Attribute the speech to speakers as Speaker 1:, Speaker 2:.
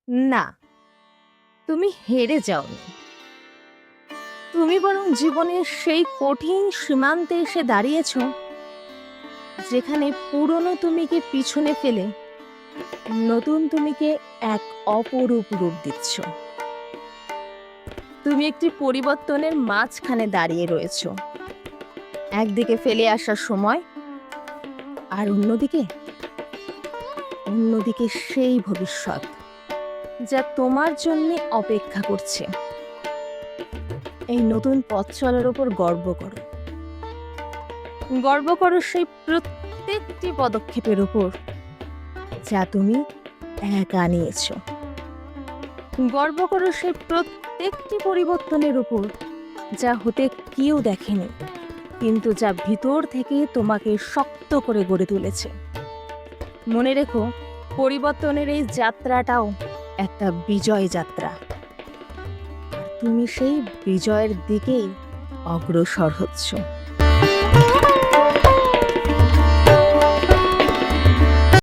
Speaker 1: না, তুমি হেরে যাওনি। তুমি বরং জীবনের সেই কঠিন সীমান্তে এসে দাঁড়িয়েছ, যেখানে পুরনো তুমিকে পিছনে ফেলে নতুন তুমিকে এক অপরূপ রূপ দিচ্ছ। তুমি একটি পরিবর্তনের মাঝখানে দাঁড়িয়ে রয়েছ, একদিকে ফেলে আসার সময়, আর অন্যদিকে সেই ভবিষ্যৎ যা তোমার জন্য অপেক্ষা করছে। এই নতুন পথ চলার উপর গর্ব করো সেই প্রত্যেকটি পদক্ষেপের উপর যা তুমি একা নিয়েছ। গর্ব করো সেই প্রত্যেকটি পরিবর্তনের উপর যা হতে কেউ দেখেনি, কিন্তু যা ভিতর থেকে তোমাকে শক্ত করে গড়ে তুলেছে। মনে রেখো, পরিবর্তনের এই যাত্রাটাও একটা বিজয় যাত্রা। তুমি সেই বিজয়ের দিকেই অগ্রসর হচ্ছ।